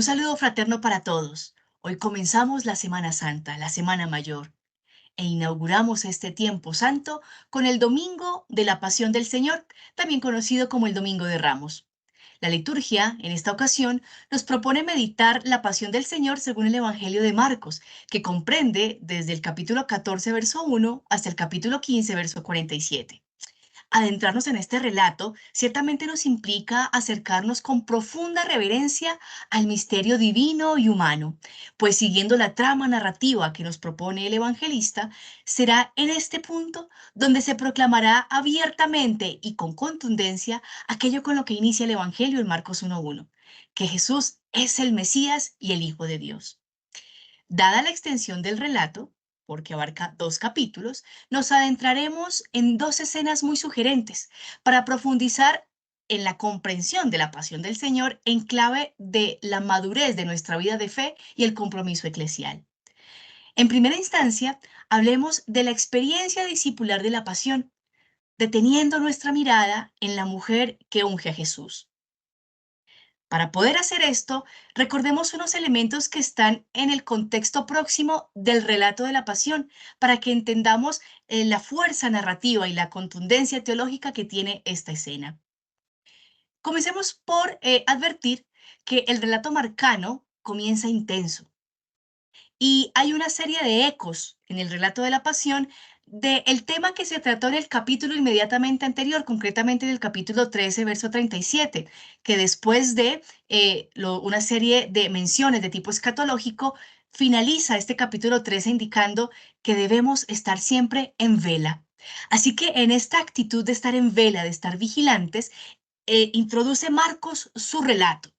saludo fraterno para todos. Hoy comenzamos la Semana Santa, la Semana Mayor, e inauguramos este tiempo santo con el Domingo de la Pasión del Señor, también conocido como el Domingo de Ramos. La liturgia, en esta ocasión, nos propone meditar la Pasión del Señor según el Evangelio de Marcos, que comprende desde el capítulo 14, verso 1, hasta el capítulo 15, verso 47. Adentrarnos en este relato ciertamente nos implica acercarnos con profunda reverencia al misterio divino y humano, pues siguiendo la trama narrativa que nos propone el evangelista, será en este punto donde se proclamará abiertamente y con contundencia aquello con lo que inicia el Evangelio en Marcos 1:1, que Jesús es el Mesías y el Hijo de Dios. Dada la extensión del relato, porque abarca 2 capítulos, nos adentraremos en 2 escenas muy sugerentes para profundizar en la comprensión de la pasión del Señor en clave de la madurez de nuestra vida de fe y el compromiso eclesial. En primera instancia, hablemos de la experiencia discipular de la pasión, deteniendo nuestra mirada en la mujer que unge a Jesús. Para poder hacer esto, recordemos unos elementos que están en el contexto próximo del relato de la pasión, para que entendamos la fuerza narrativa y la contundencia teológica que tiene esta escena. Comencemos por advertir que el relato marcano comienza intenso y hay una serie de ecos en el relato de la pasión del tema que se trató en el capítulo inmediatamente anterior, concretamente en el capítulo 13, verso 37, que después de una serie de menciones de tipo escatológico, finaliza este capítulo 13 indicando que debemos estar siempre en vela. Así que en esta actitud de estar en vela, de estar vigilantes, introduce Marcos su relato.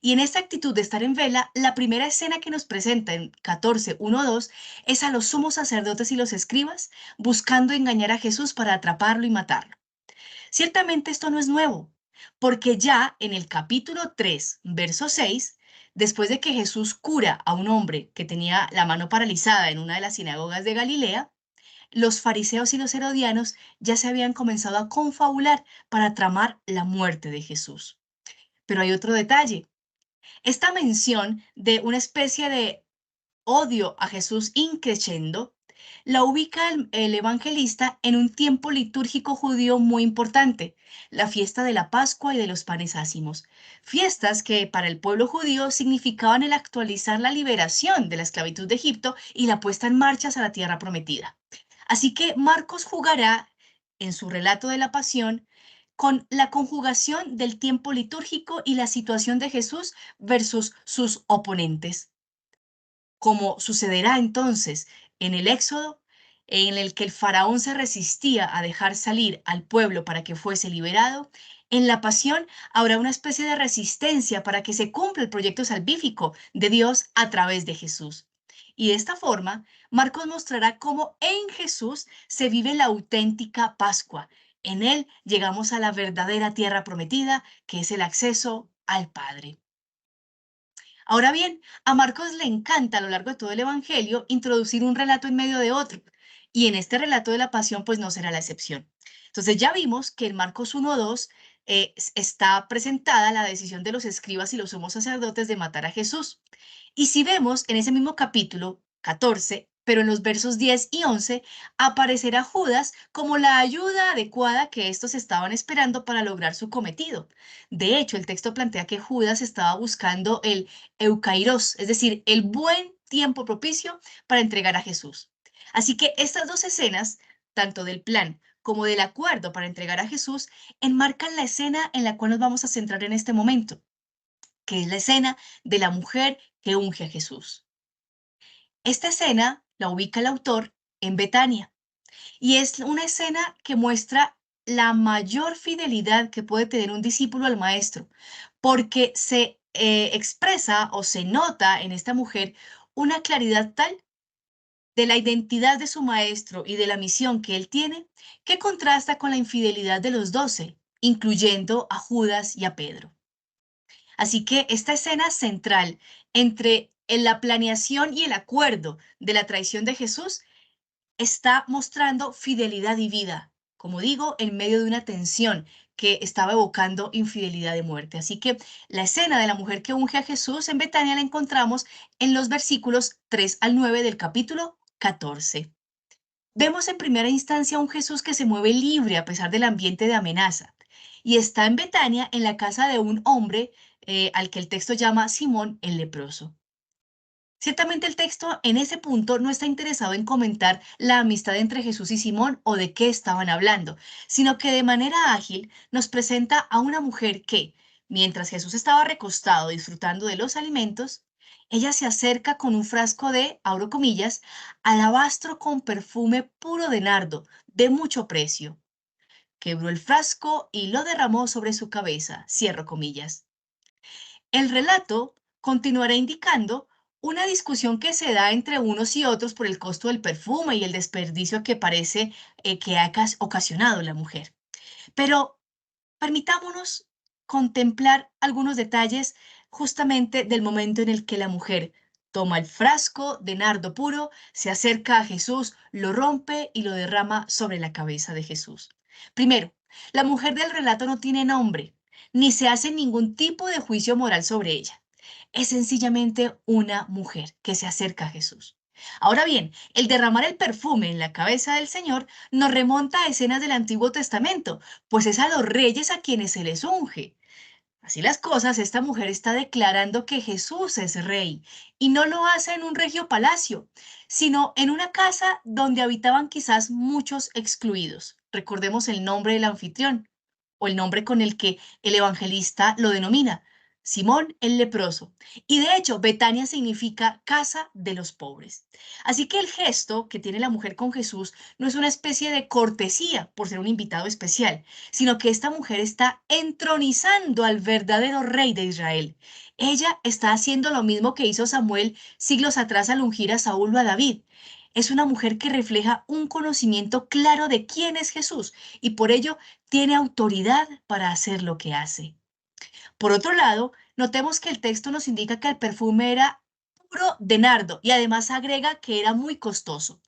Y en esta actitud de estar en vela, la primera escena que nos presenta en 14:1-2 es a los sumos sacerdotes y los escribas buscando engañar a Jesús para atraparlo y matarlo. Ciertamente esto no es nuevo, porque ya en el capítulo 3, verso 6, después de que Jesús cura a un hombre que tenía la mano paralizada en una de las sinagogas de Galilea, los fariseos y los herodianos ya se habían comenzado a confabular para tramar la muerte de Jesús. Pero hay otro detalle. Esta mención de una especie de odio a Jesús increciendo la ubica el evangelista en un tiempo litúrgico judío muy importante, la fiesta de la Pascua y de los panes ácimos. Fiestas que para el pueblo judío significaban el actualizar la liberación de la esclavitud de Egipto y la puesta en marcha a la tierra prometida. Así que Marcos jugará en su relato de la pasión con la conjugación del tiempo litúrgico y la situación de Jesús versus sus oponentes. Como sucederá entonces en el Éxodo, en el que el faraón se resistía a dejar salir al pueblo para que fuese liberado, en la pasión habrá una especie de resistencia para que se cumpla el proyecto salvífico de Dios a través de Jesús. Y de esta forma, Marcos mostrará cómo en Jesús se vive la auténtica Pascua. En él llegamos a la verdadera tierra prometida, que es el acceso al Padre. Ahora bien, a Marcos le encanta a lo largo de todo el Evangelio introducir un relato en medio de otro, y en este relato de la pasión pues no será la excepción. Entonces ya vimos que en Marcos 1:2 está presentada la decisión de los escribas y los sumos sacerdotes de matar a Jesús. Y si vemos en ese mismo capítulo 14, pero en los versos 10 y 11, aparecerá Judas como la ayuda adecuada que estos estaban esperando para lograr su cometido. De hecho, el texto plantea que Judas estaba buscando el Eukairos, es decir, el buen tiempo propicio para entregar a Jesús. Así que estas 2 escenas, tanto del plan como del acuerdo para entregar a Jesús, enmarcan la escena en la cual nos vamos a centrar en este momento, que es la escena de la mujer que unge a Jesús. Esta escena la ubica el autor en Betania y es una escena que muestra la mayor fidelidad que puede tener un discípulo al maestro, porque se expresa o se nota en esta mujer una claridad tal de la identidad de su maestro y de la misión que él tiene, que contrasta con la infidelidad de los 12, incluyendo a Judas y a Pedro. Así que esta escena central entre la planeación y el acuerdo de la traición de Jesús está mostrando fidelidad y vida, como digo, en medio de una tensión que estaba evocando infidelidad de muerte. Así que la escena de la mujer que unge a Jesús en Betania la encontramos en los versículos 3 al 9 del capítulo 14. Vemos en primera instancia a un Jesús que se mueve libre a pesar del ambiente de amenaza y está en Betania en la casa de un hombre al que el texto llama Simón el leproso. Ciertamente el texto en ese punto no está interesado en comentar la amistad entre Jesús y Simón o de qué estaban hablando, sino que de manera ágil nos presenta a una mujer que, mientras Jesús estaba recostado disfrutando de los alimentos, ella se acerca con un frasco de, abro comillas, alabastro con perfume puro de nardo, de mucho precio. Quebró el frasco y lo derramó sobre su cabeza, cierro comillas. El relato continuará indicando una discusión que se da entre unos y otros por el costo del perfume y el desperdicio que parece que ha ocasionado la mujer. Pero permitámonos contemplar algunos detalles justamente del momento en el que la mujer toma el frasco de nardo puro, se acerca a Jesús, lo rompe y lo derrama sobre la cabeza de Jesús. Primero, la mujer del relato no tiene nombre, ni se hace ningún tipo de juicio moral sobre ella. Es sencillamente una mujer que se acerca a Jesús. Ahora bien, el derramar el perfume en la cabeza del Señor nos remonta a escenas del Antiguo Testamento, pues es a los reyes a quienes se les unge. Así las cosas, esta mujer está declarando que Jesús es rey y no lo hace en un regio palacio, sino en una casa donde habitaban quizás muchos excluidos. Recordemos el nombre del anfitrión o el nombre con el que el evangelista lo denomina, Simón el leproso. Y de hecho, Betania significa casa de los pobres. Así que el gesto que tiene la mujer con Jesús no es una especie de cortesía por ser un invitado especial, sino que esta mujer está entronizando al verdadero rey de Israel. Ella está haciendo lo mismo que hizo Samuel siglos atrás al ungir a Saúl o a David. Es una mujer que refleja un conocimiento claro de quién es Jesús y por ello tiene autoridad para hacer lo que hace. Por otro lado, notemos que el texto nos indica que el perfume era puro de nardo y además agrega que era muy costoso.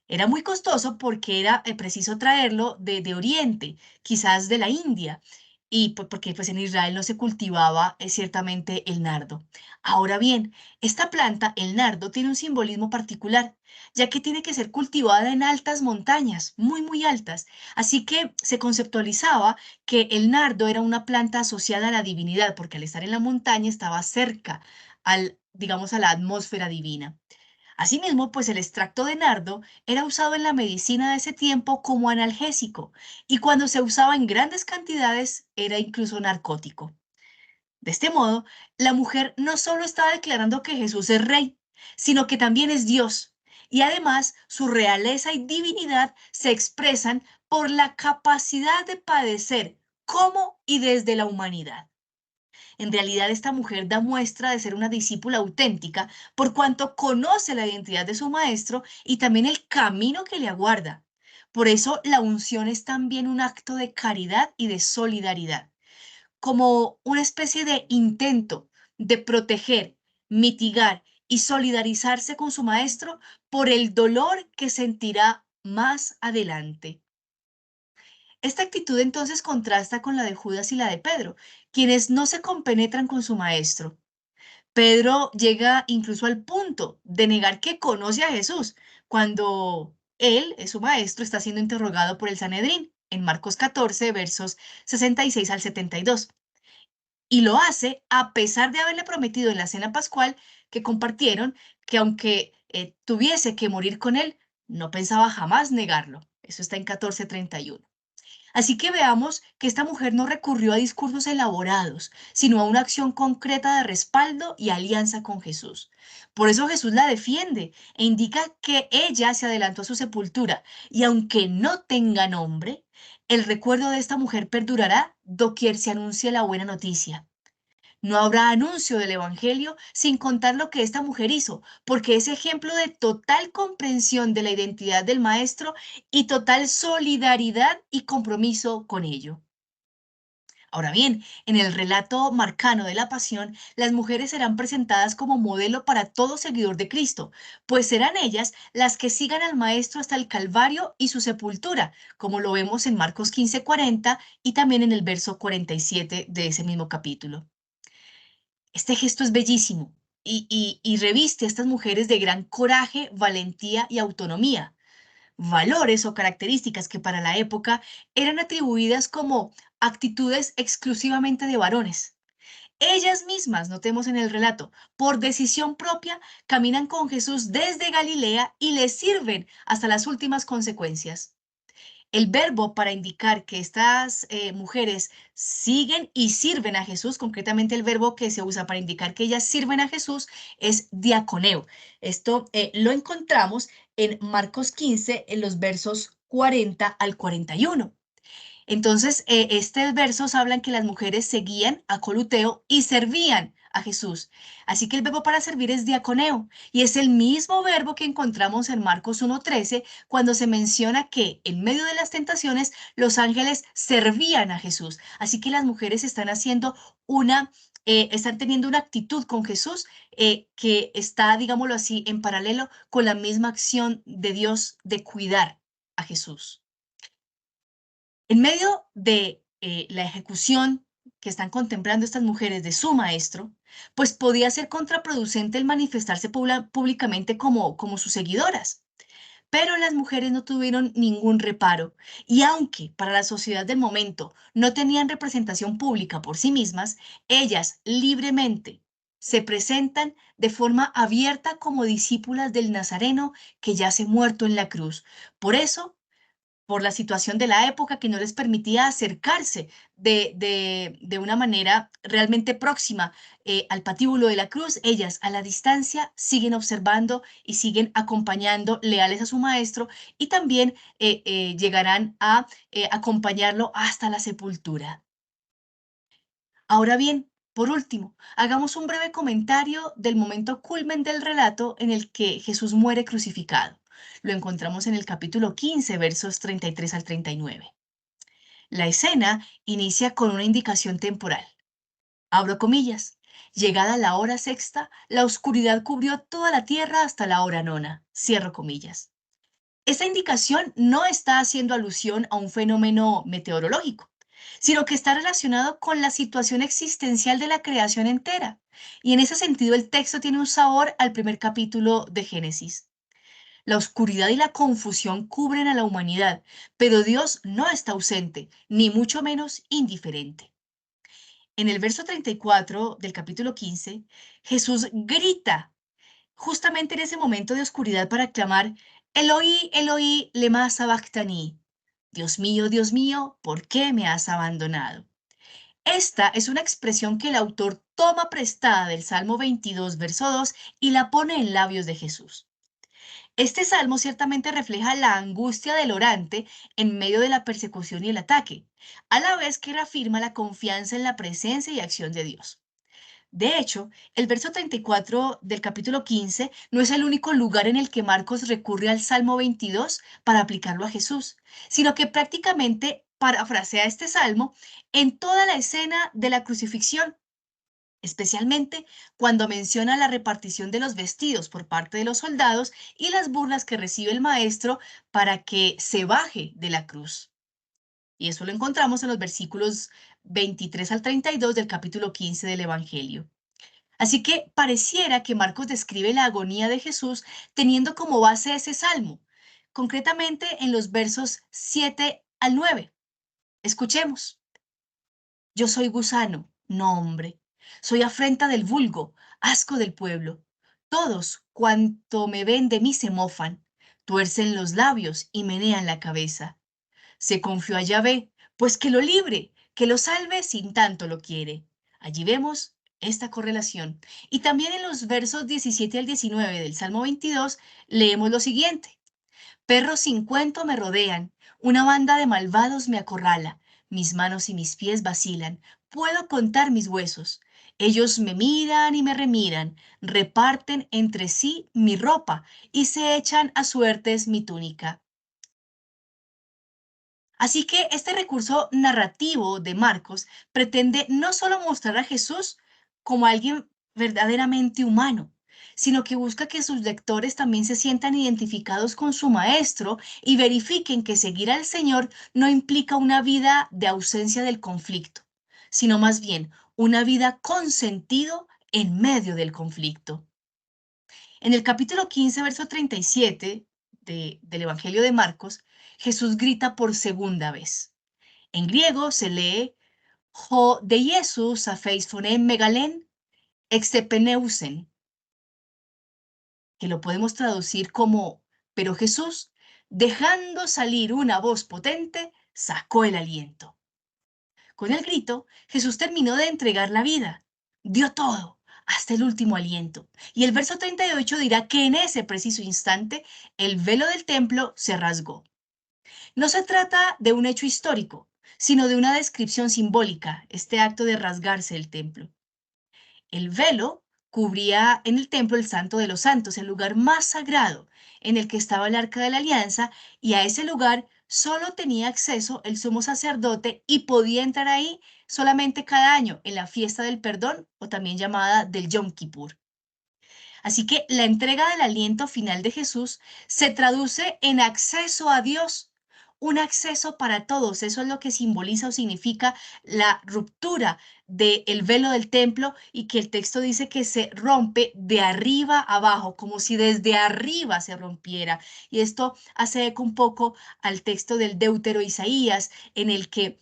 Era muy costoso porque era preciso traerlo de Oriente, quizás de la India, y porque pues en Israel no se cultivaba ciertamente el nardo. Ahora bien, esta planta, el nardo, tiene un simbolismo particular, ya que tiene que ser cultivada en altas montañas, muy, muy altas. Así que se conceptualizaba que el nardo era una planta asociada a la divinidad, porque al estar en la montaña estaba cerca digamos, a la atmósfera divina. Asimismo, pues el extracto de nardo era usado en la medicina de ese tiempo como analgésico y cuando se usaba en grandes cantidades era incluso narcótico. De este modo, la mujer no solo está declarando que Jesús es rey, sino que también es Dios. Y además, su realeza y divinidad se expresan por la capacidad de padecer como y desde la humanidad. En realidad, esta mujer da muestra de ser una discípula auténtica por cuanto conoce la identidad de su maestro y también el camino que le aguarda. Por eso, la unción es también un acto de caridad y de solidaridad, como una especie de intento de proteger, mitigar y solidarizarse con su maestro por el dolor que sentirá más adelante. Esta actitud entonces contrasta con la de Judas y la de Pedro, quienes no se compenetran con su maestro. Pedro llega incluso al punto de negar que conoce a Jesús, cuando él, su maestro, está siendo interrogado por el Sanedrín, en Marcos 14, versos 66 al 72. Y lo hace a pesar de haberle prometido en la cena pascual que compartieron que aunque tuviese que morir con él, no pensaba jamás negarlo. Eso está en 14:31. Así que veamos que esta mujer no recurrió a discursos elaborados, sino a una acción concreta de respaldo y alianza con Jesús. Por eso Jesús la defiende e indica que ella se adelantó a su sepultura y aunque no tenga nombre, el recuerdo de esta mujer perdurará doquier se anuncie la buena noticia. No habrá anuncio del Evangelio sin contar lo que esta mujer hizo, porque es ejemplo de total comprensión de la identidad del Maestro y total solidaridad y compromiso con ello. Ahora bien, en el relato marcano de la Pasión, las mujeres serán presentadas como modelo para todo seguidor de Cristo, pues serán ellas las que sigan al Maestro hasta el Calvario y su sepultura, como lo vemos en Marcos 15:40 y también en el verso 47 de ese mismo capítulo. Este gesto es bellísimo y reviste a estas mujeres de gran coraje, valentía y autonomía, valores o características que para la época eran atribuidas como actitudes exclusivamente de varones. Ellas mismas, notemos en el relato, por decisión propia, caminan con Jesús desde Galilea y le sirven hasta las últimas consecuencias. El verbo para indicar que estas mujeres siguen y sirven a Jesús, concretamente el verbo que se usa para indicar que ellas sirven a Jesús es diaconeo. Esto lo encontramos en Marcos 15, en los versos 40 al 41. Entonces, estos versos hablan que las mujeres seguían a Coluteo y servían a Jesús. Así que el verbo para servir es diaconeo y es el mismo verbo que encontramos en Marcos 1:13 cuando se menciona que en medio de las tentaciones los ángeles servían a Jesús. Así que las mujeres están haciendo están teniendo una actitud con Jesús que está, digámoslo así, en paralelo con la misma acción de Dios de cuidar a Jesús. En medio de la ejecución que están contemplando estas mujeres de su maestro, pues podía ser contraproducente el manifestarse públicamente como sus seguidoras. Pero las mujeres no tuvieron ningún reparo y aunque para la sociedad del momento no tenían representación pública por sí mismas, ellas libremente se presentan de forma abierta como discípulas del Nazareno que yace muerto en la cruz. Por eso por la situación de la época que no les permitía acercarse de una manera realmente próxima al patíbulo de la cruz, ellas a la distancia siguen observando y siguen acompañando leales a su maestro y también llegarán a acompañarlo hasta la sepultura. Ahora bien, por último, hagamos un breve comentario del momento culmen del relato en el que Jesús muere crucificado. Lo encontramos en el capítulo 15, versos 33 al 39. La escena inicia con una indicación temporal. Abro comillas. Llegada la hora sexta, la oscuridad cubrió toda la tierra hasta la hora nona. Cierro comillas. Esta indicación no está haciendo alusión a un fenómeno meteorológico, sino que está relacionado con la situación existencial de la creación entera. Y en ese sentido el texto tiene un sabor al primer capítulo de Génesis. La oscuridad y la confusión cubren a la humanidad, pero Dios no está ausente, ni mucho menos indiferente. En el verso 34 del capítulo 15, Jesús grita justamente en ese momento de oscuridad para clamar, Eloí, Eloí, lema sabactani. Dios mío, ¿por qué me has abandonado? Esta es una expresión que el autor toma prestada del Salmo 22, verso 2, y la pone en labios de Jesús. Este salmo ciertamente refleja la angustia del orante en medio de la persecución y el ataque, a la vez que reafirma la confianza en la presencia y acción de Dios. De hecho, el verso 34 del capítulo 15 no es el único lugar en el que Marcos recurre al Salmo 22 para aplicarlo a Jesús, sino que prácticamente parafrasea este salmo en toda la escena de la crucifixión, especialmente cuando menciona la repartición de los vestidos por parte de los soldados y las burlas que recibe el maestro para que se baje de la cruz. Y eso lo encontramos en los versículos 23 al 32 del capítulo 15 del Evangelio. Así que pareciera que Marcos describe la agonía de Jesús teniendo como base ese salmo, concretamente en los versos 7 al 9. Escuchemos. Yo soy gusano, no hombre. Soy afrenta del vulgo, asco del pueblo. Todos cuanto me ven de mí se mofan, tuercen los labios y menean la cabeza. Se confió a Yahvé, pues que lo libre, que lo salve sin tanto lo quiere. Allí vemos esta correlación. Y también en los versos 17 al 19 del Salmo 22 leemos lo siguiente. Perros sin cuento me rodean, una banda de malvados me acorrala, mis manos y mis pies vacilan, puedo contar mis huesos. Ellos me miran y me remiran, reparten entre sí mi ropa y se echan a suertes mi túnica. Así que este recurso narrativo de Marcos pretende no solo mostrar a Jesús como alguien verdaderamente humano, sino que busca que sus lectores también se sientan identificados con su maestro y verifiquen que seguir al Señor no implica una vida de ausencia del conflicto, sino más bien una vida con sentido en medio del conflicto. En el capítulo 15, verso 37 del Evangelio de Marcos, Jesús grita por segunda vez. En griego se lee «Ho de Jesús afeis phonem megalen extepeneusen», que lo podemos traducir como «Pero Jesús, dejando salir una voz potente, sacó el aliento». Con el grito, Jesús terminó de entregar la vida, dio todo, hasta el último aliento. Y el verso 38 dirá que en ese preciso instante el velo del templo se rasgó. No se trata de un hecho histórico, sino de una descripción simbólica, este acto de rasgarse el templo. El velo cubría en el templo el Santo de los Santos, el lugar más sagrado en el que estaba el Arca de la Alianza, y a ese lugar solo tenía acceso el sumo sacerdote y podía entrar ahí solamente cada año en la fiesta del perdón o también llamada del Yom Kippur. Así que la entrega del aliento final de Jesús se traduce en acceso a Dios, un acceso para todos. Eso es lo que simboliza o significa la ruptura del velo del templo y que el texto dice que se rompe de arriba abajo, como si desde arriba se rompiera. Y esto hace eco un poco al texto del Deutero Isaías, en el que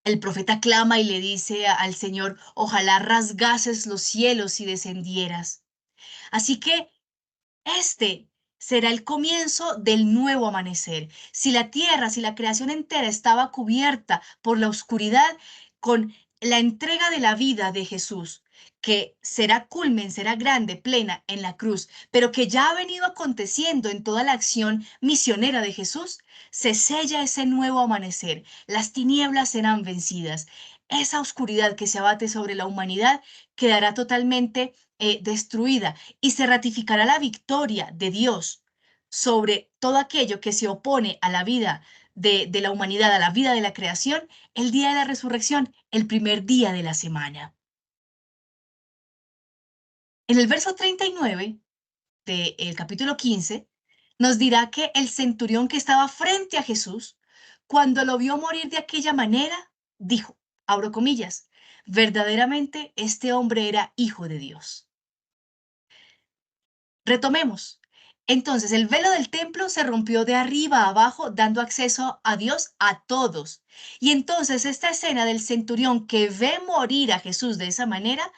el profeta clama y le dice al Señor, ojalá rasgases los cielos y descendieras. Así que este será el comienzo del nuevo amanecer. Si la tierra, si la creación entera estaba cubierta por la oscuridad, con la entrega de la vida de Jesús, que será culmen, será grande, plena en la cruz, pero que ya ha venido aconteciendo en toda la acción misionera de Jesús, se sella ese nuevo amanecer. Las tinieblas serán vencidas. Esa oscuridad que se abate sobre la humanidad quedará totalmente destruida y se ratificará la victoria de Dios sobre todo aquello que se opone a la vida de la humanidad, a la vida de la creación, el día de la resurrección, el primer día de la semana. En el verso 39 del capítulo 15, nos dirá que el centurión que estaba frente a Jesús, cuando lo vio morir de aquella manera, dijo, abro comillas, verdaderamente este hombre era hijo de Dios. Retomemos. Entonces, el velo del templo se rompió de arriba a abajo, dando acceso a Dios a todos. Y entonces esta escena del centurión que ve morir a Jesús de esa manera,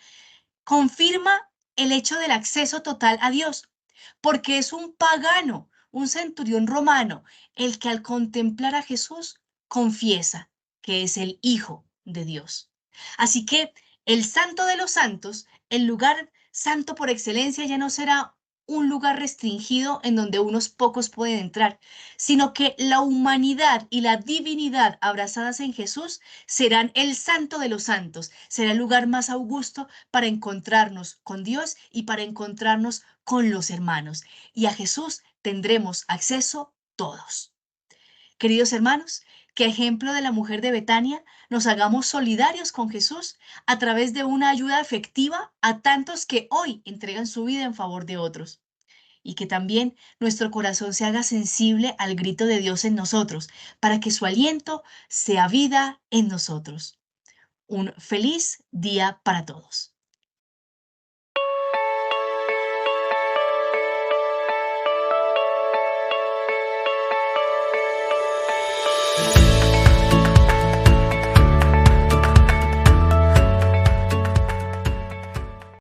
confirma el hecho del acceso total a Dios, porque es un pagano, un centurión romano, el que al contemplar a Jesús confiesa que es el Hijo de Dios. Así que el Santo de los Santos, el lugar santo por excelencia, ya no será un lugar restringido en donde unos pocos pueden entrar, sino que la humanidad y la divinidad abrazadas en Jesús serán el Santo de los Santos, será el lugar más augusto para encontrarnos con Dios y para encontrarnos con los hermanos. Y a Jesús tendremos acceso todos. Queridos hermanos, que ejemplo de la mujer de Betania, nos hagamos solidarios con Jesús a través de una ayuda efectiva a tantos que hoy entregan su vida en favor de otros. Y que también nuestro corazón se haga sensible al grito de Dios en nosotros, para que su aliento sea vida en nosotros. Un feliz día para todos.